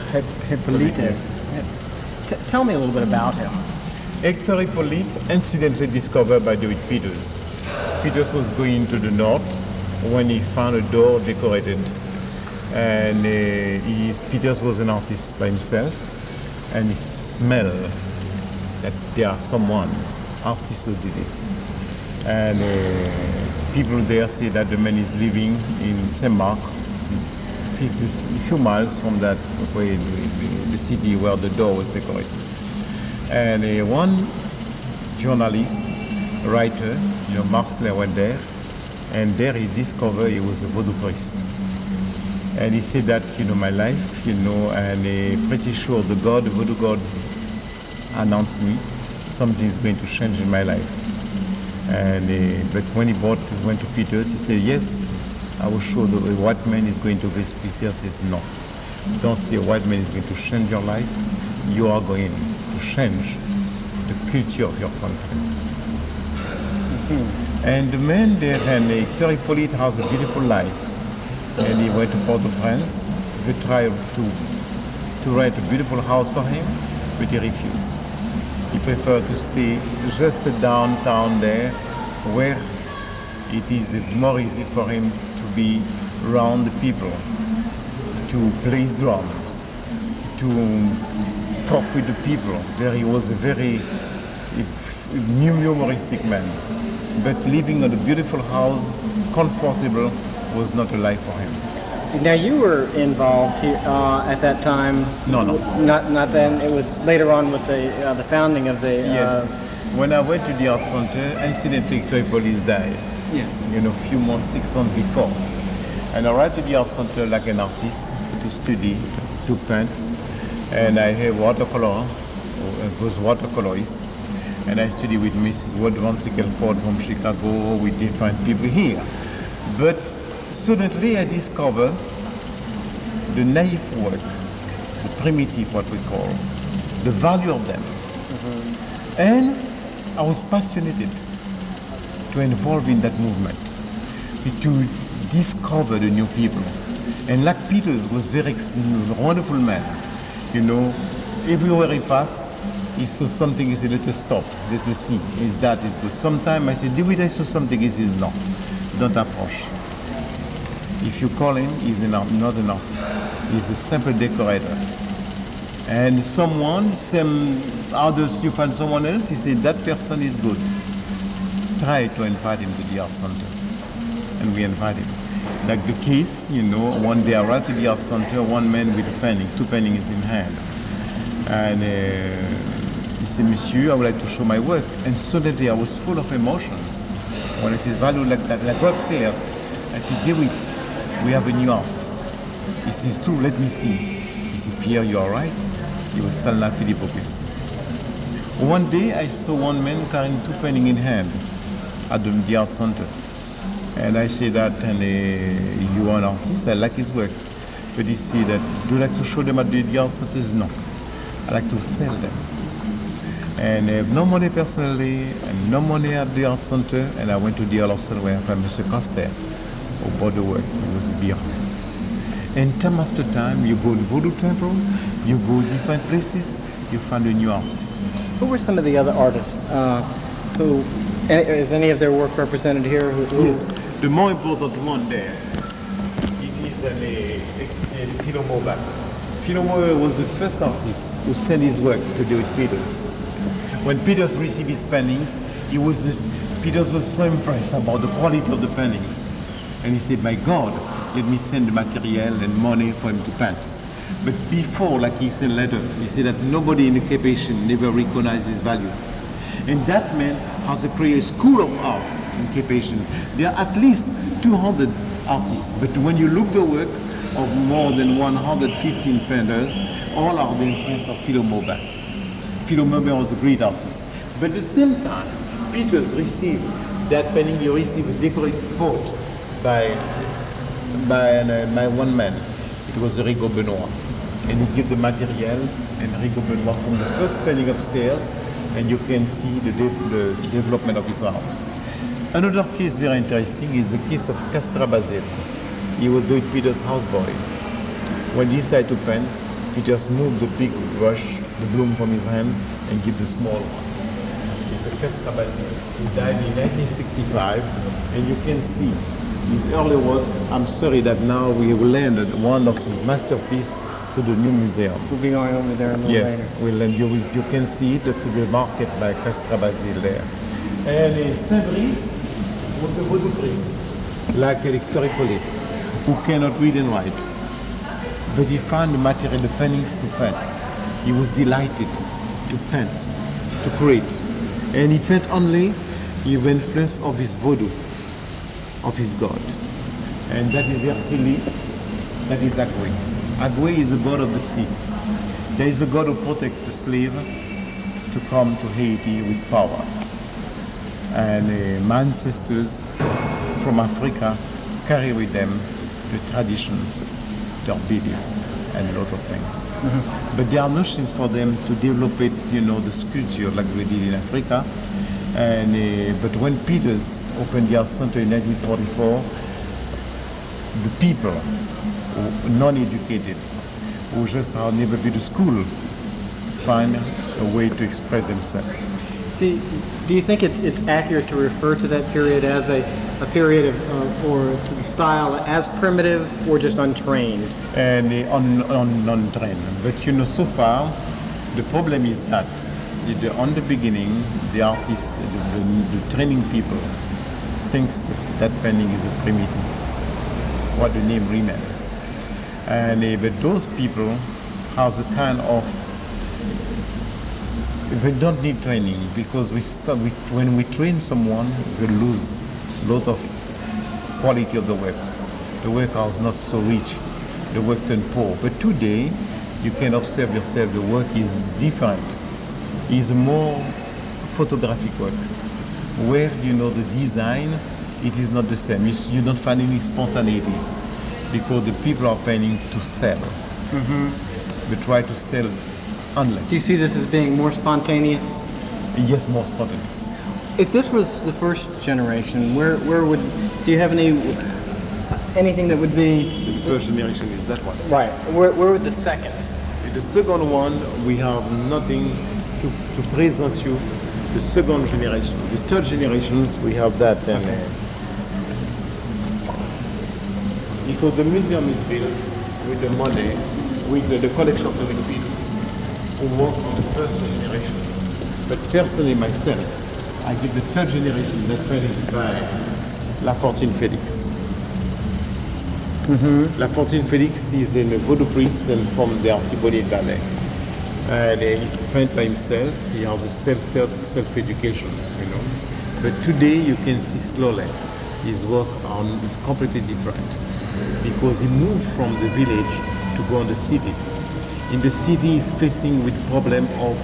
Hippolyte. Tell me a little bit about him. Hector Hippolyte, incidentally discovered by David Peters. Peters was going to the north when he found a door decorated. And Peters was an artist by himself, and he smelled that there are someone, artists who did it. And people there say that the man is living in Saint-Marc, a few miles from that way, the city where the door was decorated. And one journalist, writer, Marcel went there, and there he discovered he was a voodoo priest. And he said that, my life, and pretty sure the voodoo God announced me something is going to change in my life. And but when he went to Peters, he said, yes, I was sure the white man is going to visit. Peter says, no, don't say a white man is going to change your life. You are going to change the culture of your country. Mm-hmm. And the man there, and Hector Hippolyte has a beautiful life. And he went to Port-au-Prince. We tried to rent a beautiful house for him, but he refused. He preferred to stay just downtown there, where it is more easy for him to be around the people, to play his drums, to talk with the people. There he was a very humoristic man. But living in a beautiful house, comfortable, was not a life for him. Now you were involved here, at that time. No. Not then. It was later on with the founding of the. Yes. When I went to the art center, incidentally, Hector Hippolyte died. Yes. A few months, 6 months before, and I went to the art center like an artist to study, to paint, and I have watercolor. I was watercolorist, and I studied with Mrs. Wood Van Sickle-Ford from Chicago, with different people here, but. Suddenly I discovered the naive work, the primitive, what we call, the value of them. Mm-hmm. And I was passionate to involve in that movement, to discover the new people. And like Peters was very wonderful man. Everywhere he passed, he saw something, he said, let us stop, let me see, is that is good. Sometimes I said, David, I saw something, he says, no, don't approach. If you call him, he's not an artist. He's a simple decorator. And some others, you find someone else, he said, that person is good. Try to invite him to the art center. And we invite him. Like the case, one day I arrived to the art center, one man with a painting, 2 paintings in hand. And he said, Monsieur, I would like to show my work. And suddenly I was full of emotions. When I said, value like that, like go upstairs. I said, David, we have a new artist. He says, true, let me see. He said, Pierre, you are right. He was Salna Philippopoulos. One day I saw one man carrying 2 paintings in hand at the art center. And I said that, and you are an artist, I like his work. But he said that, do you like to show them at the art center? He says, no, I like to sell them. And no money personally, and no money at the art center. And I went to the Hall of Soul where I found Mr. Coster, who bought the work. It was behind. And time after time, you go to Voodoo Temple, you go different places, you find a new artist. Who were some of the other artists who, is any of their work represented here? Yes, the more important one there, it is Philo Mauban. Philo Mauban was the first artist who sent his work to David Peters. When Peters received his paintings, Peters was so impressed about the quality of the paintings. And he said, my God, let me send the material and money for him to paint. But before, like he sent a letter, he said that nobody in the Cape Haitian never recognized his value. And that man has created a school of art in Cape Haitian. There are at least 200 artists, but when you look the work of more than 115 painters, all are the influence of Philo Mauban. Philo Mauban was a great artist. But at the same time, Peters received that painting, he received a decorated coat by one man. It was Rigaud Benoit. And he gave the material, and Rigaud Benoit from the first painting upstairs, and you can see the development of his art. Another case very interesting is the case of Castra Bazel. He was David Peters' houseboy. When he decided to paint, He just moved the big brush, the bloom from his hand, and give the small one. It's a Castra Basil. He died in 1965, and you can see his early work. I'm sorry that now we will lend one of his masterpieces to the new museum. We'll be going over there a little Yes, later. we'll lend you can see it to the market by Castra Basil there. And Saint-Brice was a voodoo priest, like Hector Hippolyte, who cannot read and write. But he found the material, the paintings to paint. He was delighted to paint, to create. And he paint only the influence of his voodoo, of his god. And that is Ursuli, that is Agwe. Agwe is the god of the sea. There is a god who protects the slave to come to Haiti with power. And my ancestors from Africa carry with them the traditions, their belief, and a lot of things. But there are notions for them to develop it, the sculpture like we did in Africa. And but when Peters opened the art center in 1944, the people, who non-educated, who just have never been to school, find a way to express themselves. Do you think it's accurate to refer to that period as a period of, or to the style as primitive or just untrained? And on train. But so far, the problem is that on the beginning, the artists, the training people, thinks that painting is a primitive, what the name remains. And but those people have a kind of, they don't need training, because when we train someone, we lose a lot of quality of the work. The work is not so rich, the work turns poor. But today, you can observe yourself, the work is different. It's more photographic work, where the design, it is not the same. You don't find any spontaneities, because the people are painting to sell. We try to sell only. Do you see this as being more spontaneous? Yes, more spontaneous. If this was the first generation, where would, do you have anything that would be? The first generation is that one. Right. Where would the second? In the second one, we have nothing to present you. The second generation. The third generations, we have that. And, because the museum is built with the money, with the collection of the Peters, who work on the first generations. But personally, myself, I give the third generation that painted by La Fortune Félix. La Fortune Félix is a voodoo priest and from the Artibonite Ballet. And he's painted by himself. He has a self-education, But today you can see slowly his work are completely different, because he moved from the village to go in the city. In the city, he's facing with problem of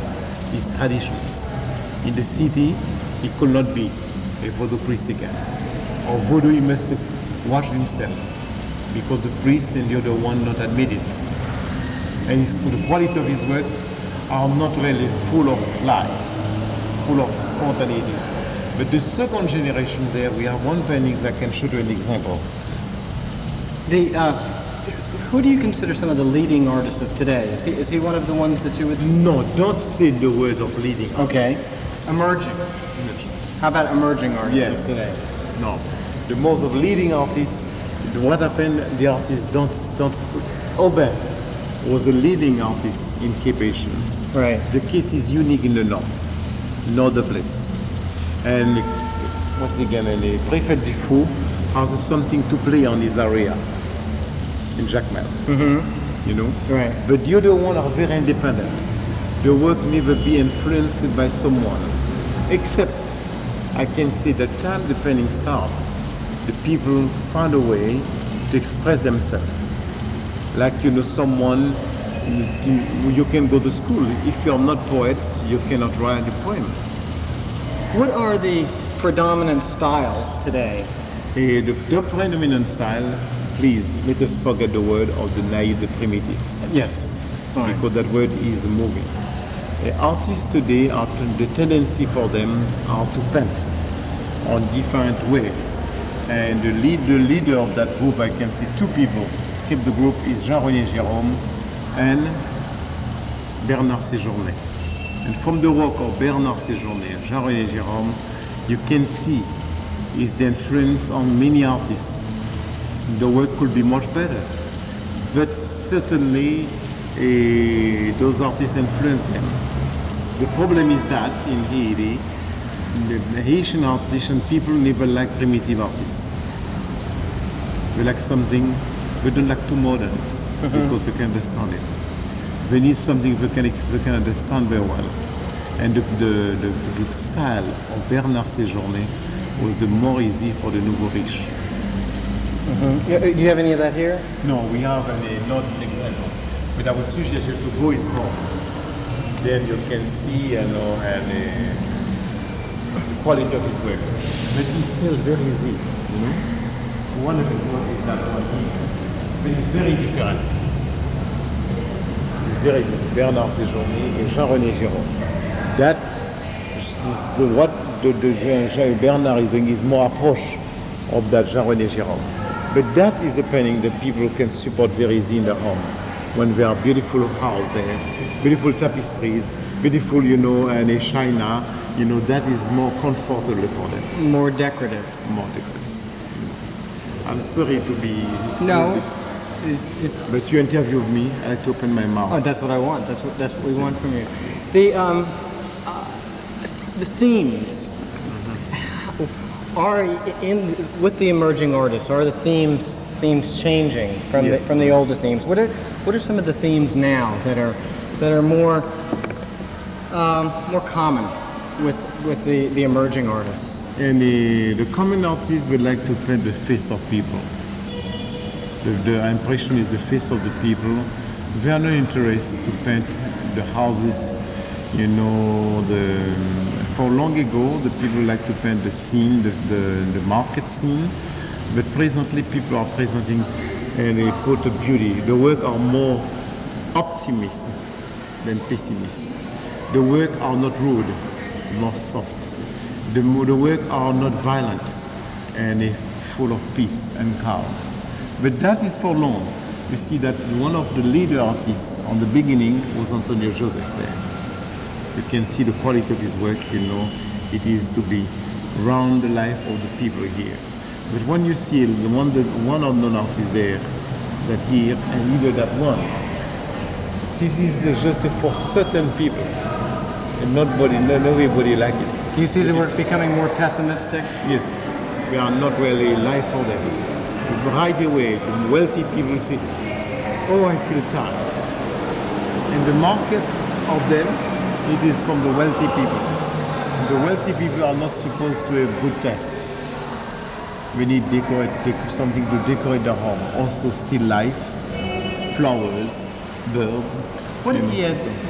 his traditions. In the city, he could not be a voodoo priest again. Or voodoo, he must wash himself, because the priest and the other one not admitted. And the quality of his work are not really full of life, full of spontaneities. But the second generation there, we have one painting that can show you an example. Who do you consider some of the leading artists of today? Is he one of the ones that you would? No, don't say the word of leading artist. Okay. Emerging. How about emerging artists of today? No. The most of leading artists, what happened, the artists don't. Aubin was a leading artist in Cape Haitians. Right. The case is unique in the north, no other place. And what's the game? And Prefet Dufour has something to play on his area in Jacmel. Right. But the other one are very independent. The work never be influenced by someone, except I can say the time the painting starts, the people find a way to express themselves. Like someone, you can go to school. If you're not poets, you cannot write a poem. What are the predominant styles today? The predominant style, please, let us forget the word of the naive, the primitive. Yes. Fine. Because that word is moving. Artists today, the tendency for them are to paint on different ways. And the leader of that group, I can see two people keep the group, is Jean-René Gérôme and Bernard Séjourné. And from the work of Bernard Séjourné and Jean-René Gérôme, you can see is the influence on many artists. The work could be much better, but certainly those artists influence them. The problem is that in Haiti, the Haitian people never like primitive artists. They like something, they don't like too modern because they can understand it. They need something they can understand very well. And the style of Bernard Séjourné was the more easy for the nouveau riche. Do you have any of that here? No, we have not an example. But I would suggest you to go his home. Then you can see, and the quality of his work. But he's still very easy, One of his work is that one here. But it's very different. It's very different. Bernard Séjourné and Jean-René Gérôme. That is what Bernard is doing is more approach of that Jean-René Gérôme. But that is a painting that people can support very easy in their home. When there are beautiful houses there, beautiful tapestries, beautiful, and a china, that is more comfortable for them. More decorative. More decorative. I'm sorry to be... No. But you interviewed me, I like to open my mouth. Oh, that's what I want. That's what we want from you. The themes are with the emerging artists. Are the themes changing from the older themes? What are some of the themes now that are more common with the emerging artists? And the common artists would like to paint the face of people. The impression is the face of the people. They are not interested to paint the houses. For long ago, the people like to paint the scene, the market scene. But presently, people are presenting and they put a beauty. The work are more optimism than pessimist. The work are not rude, more soft. The work are not violent and full of peace and calm. But that is for long. You see that one of the leader artists on the beginning was Antonio Joseph there. You can see the quality of his work, it is to be around the life of the people here. But when you see one unknown artist there, that here, and either that one, this is just for certain people, and not everybody like it. Do you see the work becoming more pessimistic? Yes, we are not really life for them. Right away, the wealthy people say, "Oh, I feel tired," and the market of them, it is from the wealthy people. The wealthy people are not supposed to have good taste. We need something to decorate the home. Also still life, flowers, birds.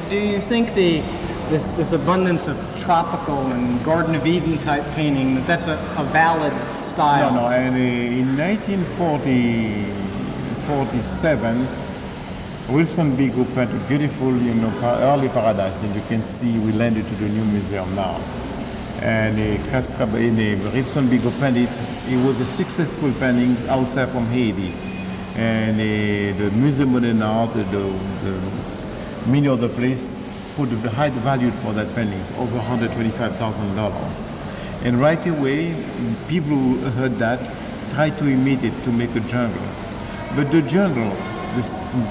Do you think this abundance of tropical and Garden of Eden type painting, that's a valid style? No, and in 1947, Wilson Bigot painted a beautiful, early paradise, and you can see we landed to the new museum now. And Wilson Bigot painted. It was a successful painting outside from Haiti, and the Musée Modern Art, the many other places put the high value for that paintings, over $125,000. And right away, people who heard that tried to imitate it to make a jungle. But the jungle,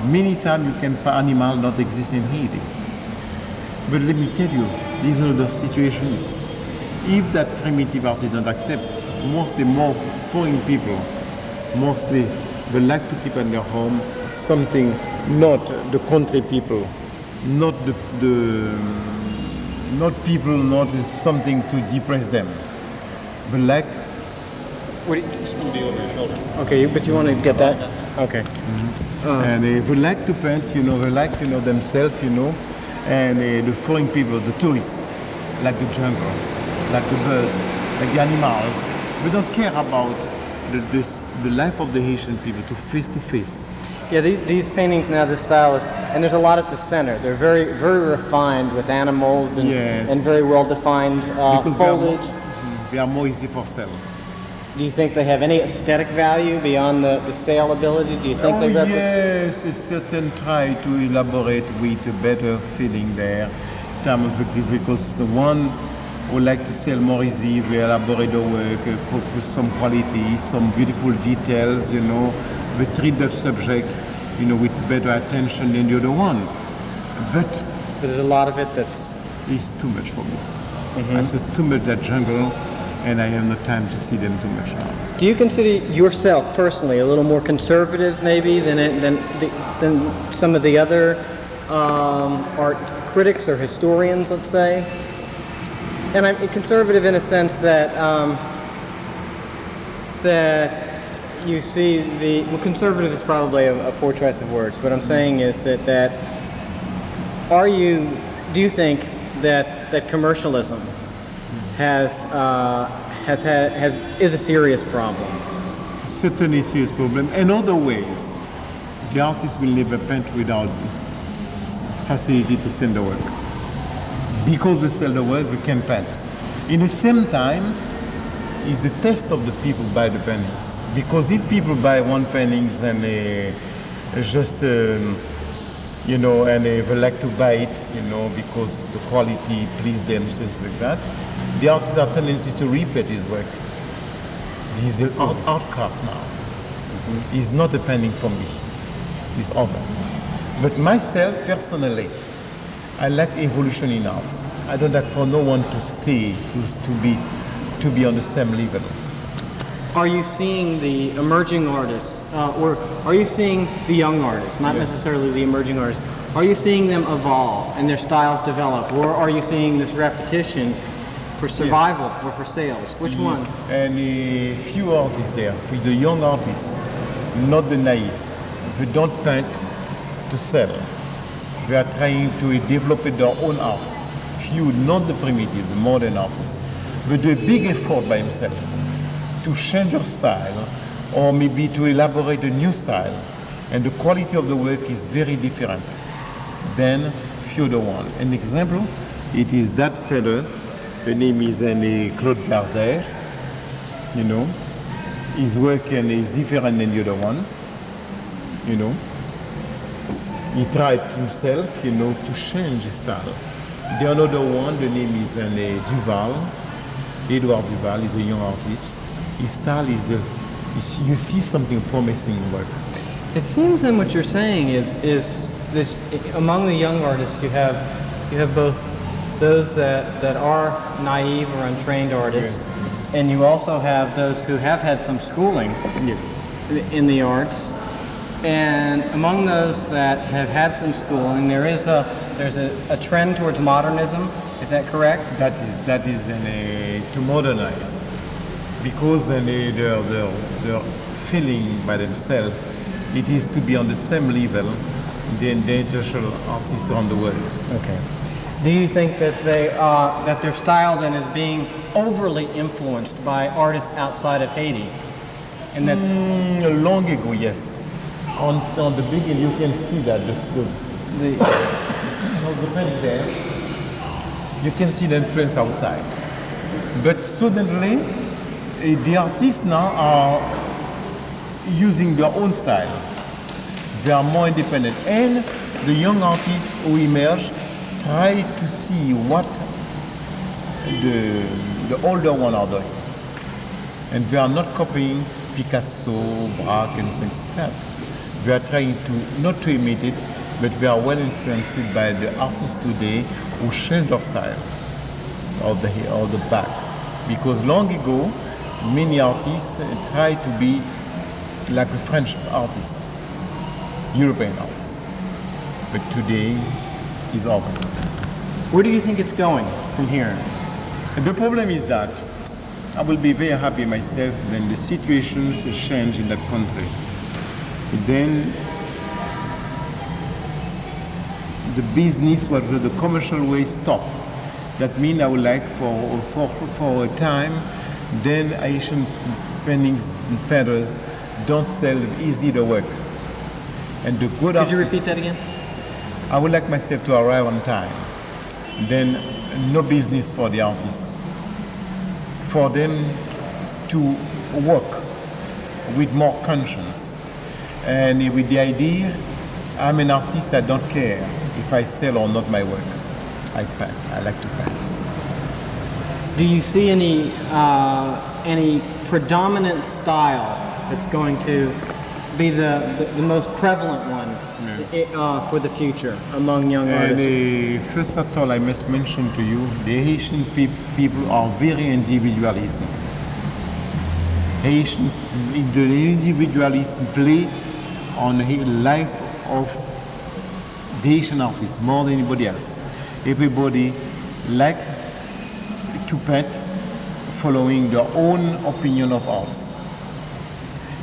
many times you can find animals not exist in Haiti. But let me tell you, these are the situations. If that primitive artist don't accept, mostly more foreign people, mostly they like to keep in their home something, not the country people, not not people, not something to depress them, but like. Okay, but you want to get that? Okay. And they would like to paint, they like, themselves, and the foreign people, the tourists, like the jungle, like the birds, like the animals. We don't care about the life of the Haitian people to face. Yeah, these paintings now, this style is, and there's a lot at the center. They're very, very refined with animals and very well defined foliage. They are more easy for sale. Do you think they have any aesthetic value beyond the sale ability? Do you think they represent? Yes, a certain try to elaborate with a better feeling there. Because the one who like to sell more easy, we elaborate the work, with some quality, some beautiful details, we treat the subject, with better attention than the other one. But There's a lot of it that's. it's too much for me. I saw too much that jungle, and I have no time to see them too much now. Do you consider yourself personally a little more conservative, maybe, than some of the other art critics or historians, let's say? And I'm conservative in a sense that that you see conservative is probably a poor choice of words. What I'm saying is that do you think that commercialism is a serious problem? Certainly a serious problem. In other ways, the artist will never paint without facility to sell the work. Because we sell the work, we can paint. In the same time, it's the taste of the people buy the paintings. Because if people buy one paintings and they they like to buy it, because the quality please them, things like that, the artist has a tendency to repeat his work. He's an art craft now. He's not a painting for me. It's over. But myself, personally, I like evolution in art. I don't like for no one to stay, to be on the same level. Are you seeing the emerging artists, or are you seeing the young artists, not necessarily the emerging artists, are you seeing them evolve and their styles develop, or are you seeing this repetition for survival or for sales? Which one? And a few artists there, for the young artists, not the naive. They don't paint to sell. They are trying to develop their own art. Few, not the primitive, the modern artists. They do a big effort by himself to change your style, or maybe to elaborate a new style. And the quality of the work is very different than few other one. An example, it is that fellow, the name is Claude Gardère, his work is different than the other one, He tried himself, to change his style. The another one, the name is Duval, Edouard Duval, is a young artist. His style is, you see something promising work. It seems then what you're saying is this, among the young artists you have both those that are naive or untrained artists, and you also have those who have had some schooling in the arts. And among those that have had some schooling, there's a trend towards modernism. Is that correct? That is to modernize, because they're feeling by themselves it is to be on the same level than the international artists around the world. Okay. Do you think that that their style then is being overly influenced by artists outside of Haiti? And that long ago, yes. On the beginning, you can see that the painting there, you can see the influence outside. But suddenly, the artists now are using their own style. They are more independent. And the young artists who emerge try to see what the older ones are doing. And they are not copying Picasso, Braque, and things like that. They are trying to, not to imitate, but they are well influenced by the artists today who change their style or the back. Because long ago, many artists tried to be like a French artist, European artist. But today is over. Where do you think it's going from here? And the problem is that I will be very happy myself when the situations change in that country. Then the business, the commercial way stop. That means I would like for a time, then Haitian paintings and painters don't sell easy the work. And the good artists. Could you repeat that again? I would like myself to arrive on time. Then no business for the artists. For them to work with more conscience. And with the idea, I'm an artist, I don't care if I sell or not my work. I paint, I like to paint. Do you see any predominant style that's going to be the most prevalent one for the future among young artists? And first of all, I must mention to you, the Haitian people are very individualism. Haitian, the individualism play on the life of the Haitian artists more than anybody else. Everybody like to paint following their own opinion of art.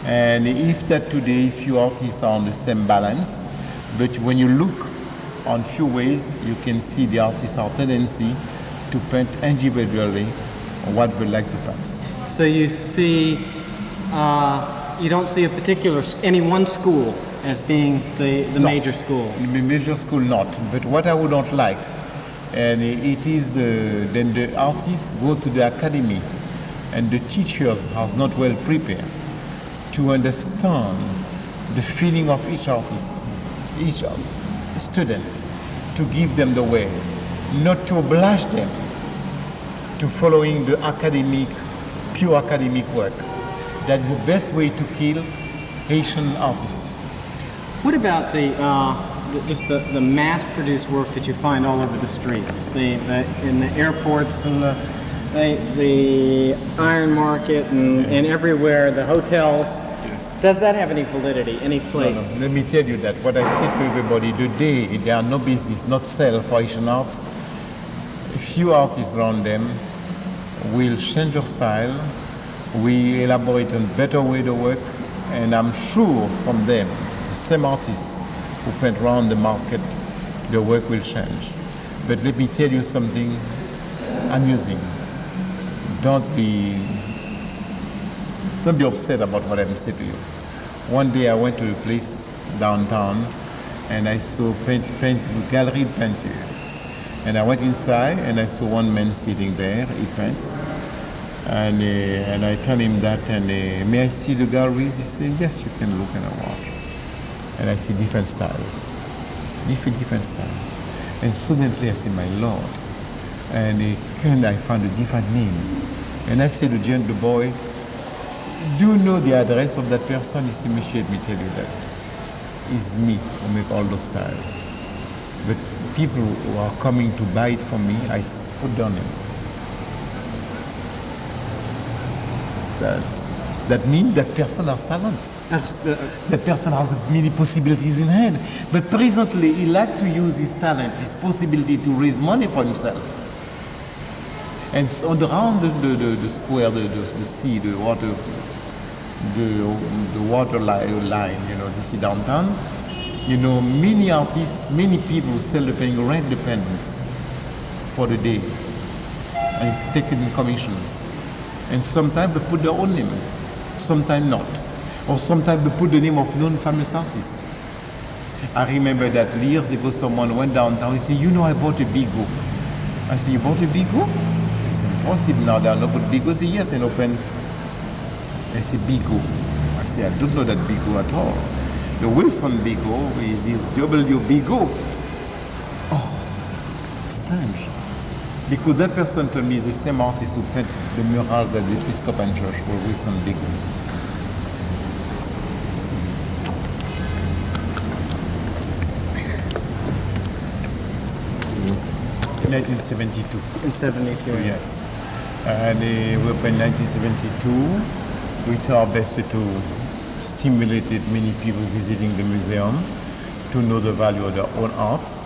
And if that today few artists are on the same balance, but when you look on few ways, you can see the artists are tendency to paint individually what they like to paint. So you see, you don't see a particular, any one school as being the major school? The major school not, but what I would not like, and it is then the artists go to the academy and the teachers are not well prepared to understand the feeling of each artist, each student, to give them the way, not to oblige them to following the academic, pure academic work. That is the best way to kill Haitian artists. What about just the mass-produced work that you find all over the streets, in the airports and the iron market and everywhere, the hotels? Yes. Does that have any validity, any place? No. Let me tell you that what I say to everybody, the day there are no business, not sell for Haitian art, few artists around them will change your style, we elaborate a better way to work, and I'm sure from them, the same artists who paint around the market, the work will change. But let me tell you something amusing. Don't be upset about what I'm saying to you. One day I went to a place downtown and I saw gallery painter. And I went inside and I saw one man sitting there, he paints. And I told him that, and may I see the galleries? He said, yes, you can look and I watch. And I see different style, different style. And suddenly I say, my Lord. And I found a different name. And I said to the boy, do you know the address of that person? He said, monsieur, let me tell you that. It's me who make all those style. But people who are coming to buy it from me, I put down them. That means that person has talent. That person has many possibilities in hand. But presently, he like to use his talent, his possibility to raise money for himself. And so around the square, the sea, the water line, this is downtown. Many artists, many people sell the painting, rent the paintings for the day and take it in commissions. And sometimes they put their own name, sometimes not. Or sometimes they put the name of non-famous artists. I remember that years ago someone went downtown, he said, I bought a Bigot. I said, you bought a Bigot? It's impossible now, there are no good Bigots. He said, yes, and open. I said, Bigot. I said, I don't know that Bigot at all. The Wilson Bigot is W. Bigot. Oh, strange. Because that person told me is the same artist who painted the murals at the Episcopal Church for Wilson Bigot. 1972. In 72. Yes. And we opened in 1972. We tried our best to stimulate many people visiting the museum to know the value of their own arts.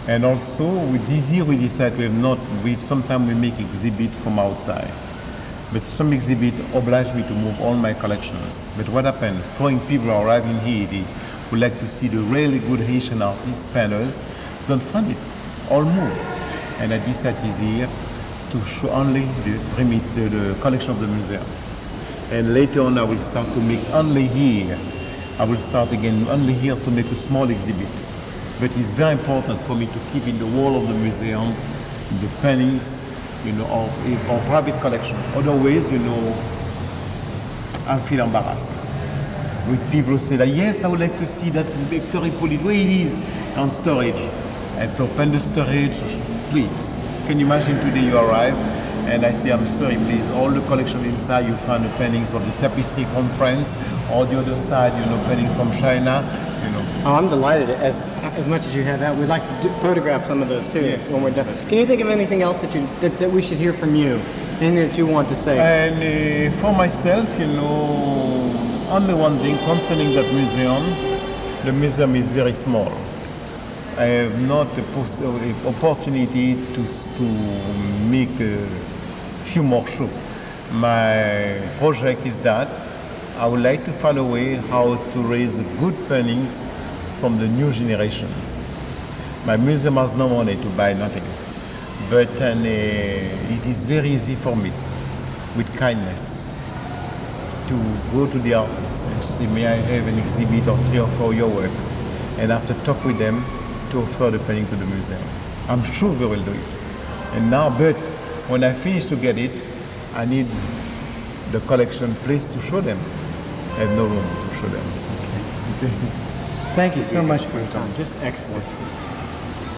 And also, with this year we decided sometimes we make exhibit from outside. But some exhibit obliged me to move all my collections. But what happened? Foreign people arrive in Haiti who like to see the really good Haitian artists, painters, don't find it, all move. And I decided this year to show only the collection of the museum. And later on I will start to make only here. I will start again only here to make a small exhibit. But it's very important for me to keep in the wall of the museum the paintings, or private collections. Otherwise, I feel embarrassed. With people who say that, yes, I would like to see that Victor Hippolyte, where it is on storage. I have to open the storage, please. Can you imagine today you arrive and I say, I'm sorry, please, all the collection inside you find the paintings of the tapestry from France, or the other side, painting from China, Oh, I'm delighted. As much as you have that, we'd like to photograph some of those too when we're done. Can you think of anything else that we should hear from you? Anything that you want to say? And for myself, only one thing concerning that museum, the museum is very small. I have not the opportunity to make a few more shows. My project is that I would like to find a way how to raise good paintings from the new generations. My museum has no money to buy nothing, but it is very easy for me, with kindness, to go to the artists and say, may I have an exhibit or 3 or 4 your work, and after talk with them to offer the painting to the museum. I'm sure they will do it. And now, but when I finish to get it, I need the collection place to show them. I have no room to show them. Thank you so much for your time. Just excellent.